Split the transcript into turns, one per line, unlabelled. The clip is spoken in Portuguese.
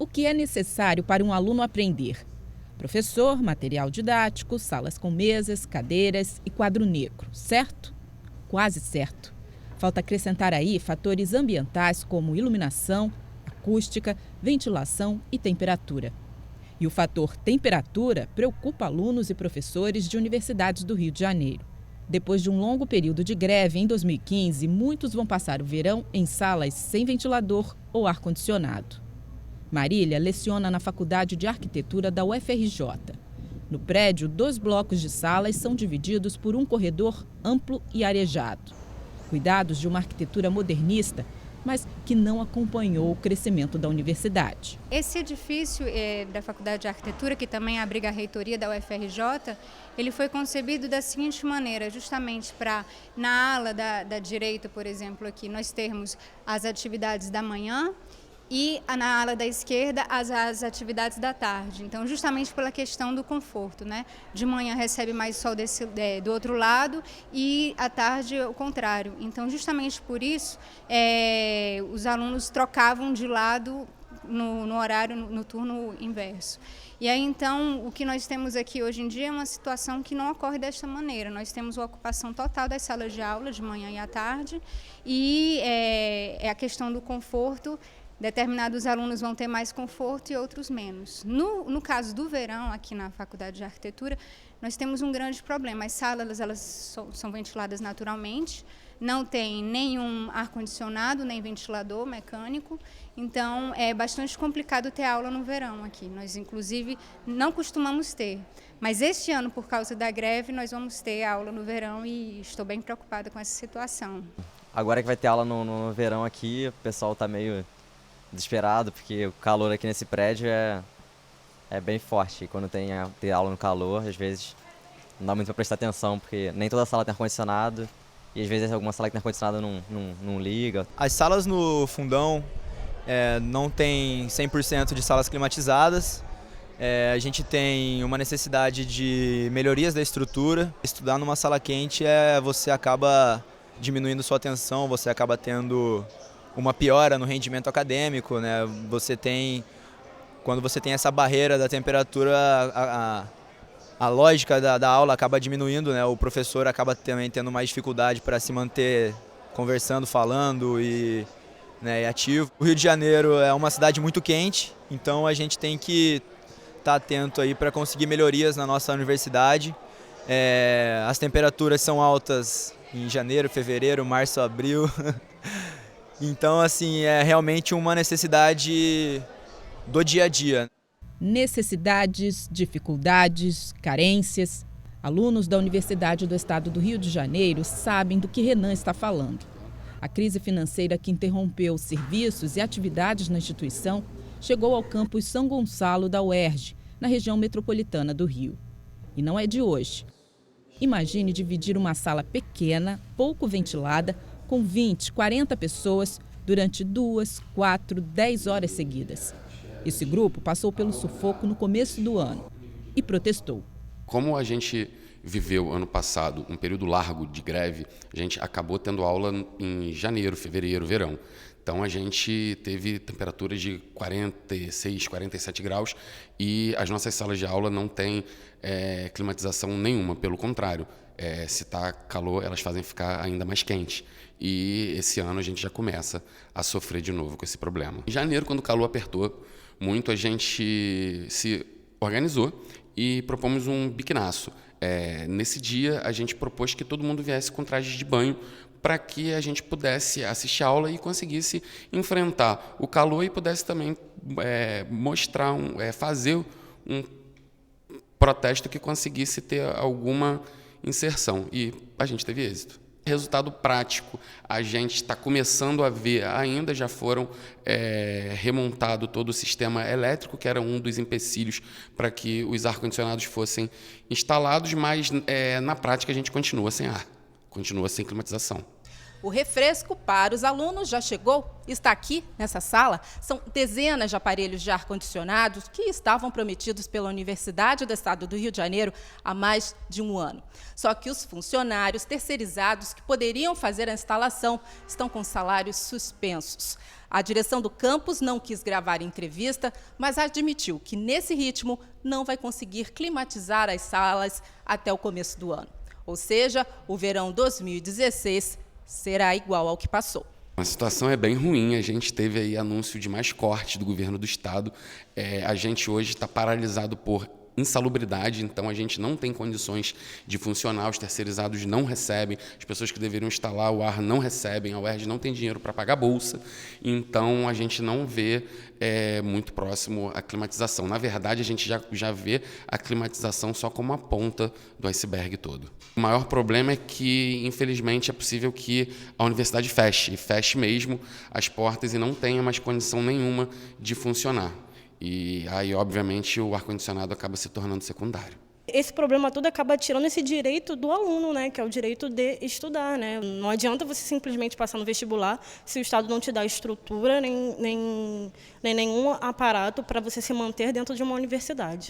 O que é necessário para um aluno aprender? Professor, material didático, salas com mesas, cadeiras e quadro negro, certo? Quase certo. Falta acrescentar aí fatores ambientais como iluminação, acústica, ventilação e temperatura. E o fator temperatura preocupa alunos e professores de universidades do Rio de Janeiro. Depois de um longo período de greve em 2015, muitos vão passar o verão em salas sem ventilador ou ar-condicionado. Marília leciona na Faculdade de Arquitetura da UFRJ. No prédio, 2 blocos de salas são divididos por um corredor amplo e arejado. Cuidados de uma arquitetura modernista, mas que não acompanhou o crescimento da universidade.
Esse edifício da Faculdade de Arquitetura, que também abriga a reitoria da UFRJ, ele foi concebido da seguinte maneira, justamente para, na ala da direita, por exemplo, aqui nós termos as atividades da manhã e na ala da esquerda as atividades da tarde. Então, justamente pela questão do conforto, né? De manhã recebe mais sol do outro lado e à tarde o contrário. Então, justamente por isso, os alunos trocavam de lado no horário, no turno inverso. E aí, então, o que nós temos aqui hoje em dia é uma situação que não ocorre desta maneira. Nós temos a ocupação total das salas de aula, de manhã e à tarde, e a questão do conforto. Determinados alunos vão ter mais conforto e outros menos. No caso do verão, aqui na Faculdade de Arquitetura, nós temos um grande problema. As salas elas são ventiladas naturalmente, não tem nenhum ar-condicionado, nem ventilador mecânico, então é bastante complicado ter aula no verão aqui. Nós, inclusive, não costumamos ter, mas este ano, por causa da greve, nós vamos ter aula no verão e estou bem preocupada com essa situação.
Agora que vai ter aula no verão aqui, o pessoal está meio desesperado, porque o calor aqui nesse prédio é bem forte. E quando tem aula no calor, às vezes não dá muito para prestar atenção, porque nem toda sala tem ar-condicionado, e às vezes alguma sala que tem ar-condicionado não liga.
As salas no fundão não tem 100% de salas climatizadas. A gente tem uma necessidade de melhorias da estrutura. Estudar numa sala quente, você acaba diminuindo sua atenção, você acaba tendo uma piora no rendimento acadêmico, né? Quando você tem essa barreira da temperatura, a lógica da aula acaba diminuindo, né? O professor acaba também tendo mais dificuldade para se manter conversando, falando e ativo. O Rio de Janeiro é uma cidade muito quente, então a gente tem que estar atento aí para conseguir melhorias na nossa universidade. As temperaturas são altas em janeiro, fevereiro, março, abril. Então, assim, é realmente uma necessidade do dia a dia.
Necessidades, dificuldades, carências. Alunos da Universidade do Estado do Rio de Janeiro sabem do que Renan está falando. A crise financeira que interrompeu serviços e atividades na instituição chegou ao campus São Gonçalo da UERJ, na região metropolitana do Rio. E não é de hoje. Imagine dividir uma sala pequena, pouco ventilada, com 20, 40 pessoas durante 2, 4, 10 horas seguidas. Esse grupo passou pelo sufoco no começo do ano e protestou.
Como a gente viveu ano passado um período largo de greve, a gente acabou tendo aula em janeiro, fevereiro, verão. Então a gente teve temperaturas de 46, 47 graus e as nossas salas de aula não têm climatização nenhuma, pelo contrário. Se está calor, elas fazem ficar ainda mais quente. E esse ano a gente já começa a sofrer de novo com esse problema. Em janeiro, quando o calor apertou muito, a gente se organizou e propomos um biquinaço. Nesse dia, a gente propôs que todo mundo viesse com trajes de banho para que a gente pudesse assistir a aula e conseguisse enfrentar o calor e pudesse também mostrar, fazer um protesto que conseguisse ter alguma inserção. E a gente teve êxito. Resultado prático, a gente está começando a ver, ainda já foram remontado todo o sistema elétrico, que era um dos empecilhos para que os ar-condicionados fossem instalados, mas na prática a gente continua sem ar, continua sem climatização.
O refresco para os alunos já chegou, está aqui nessa sala. São dezenas de aparelhos de ar-condicionado que estavam prometidos pela Universidade do Estado do Rio de Janeiro há mais de um ano. Só que os funcionários terceirizados que poderiam fazer a instalação estão com salários suspensos. A direção do campus não quis gravar entrevista, mas admitiu que, nesse ritmo, não vai conseguir climatizar as salas até o começo do ano. Ou seja, o verão 2016 será igual ao que passou.
A situação é bem ruim, a gente teve aí anúncio de mais corte do governo do estado, a gente hoje está paralisado por insalubridade, então a gente não tem condições de funcionar, os terceirizados não recebem, as pessoas que deveriam instalar o ar não recebem, a UERJ não tem dinheiro para pagar a bolsa, então a gente não vê muito próximo a climatização. Na verdade, a gente já vê a climatização só como a ponta do iceberg todo. O maior problema é que, infelizmente, é possível que a universidade feche mesmo as portas e não tenha mais condição nenhuma de funcionar. E aí, obviamente, o ar-condicionado acaba se tornando secundário.
Esse problema todo acaba tirando esse direito do aluno, né, que é o direito de estudar, né? Não adianta você simplesmente passar no vestibular se o Estado não te dá estrutura nem nenhum aparato para você se manter dentro de uma universidade.